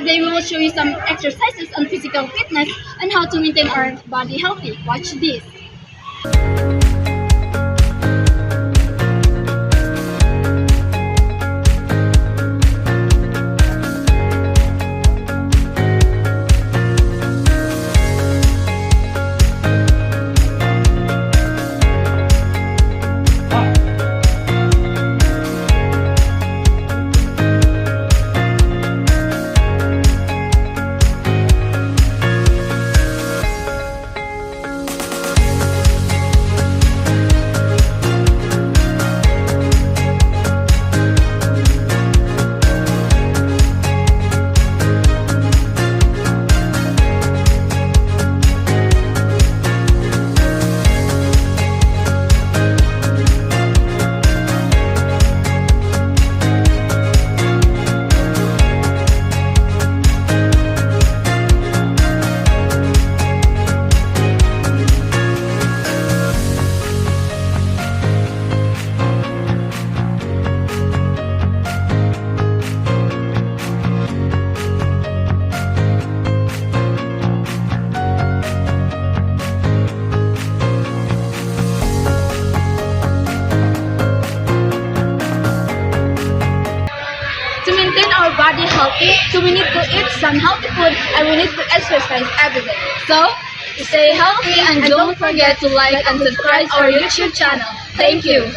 Today we will show you some exercises on physical fitness and how to maintain our body healthy. Watch this. To maintain our body healthy, so we need to eat some healthy food and we need to exercise every day. So, stay healthy and don't forget to like and subscribe our YouTube channel. Thank you.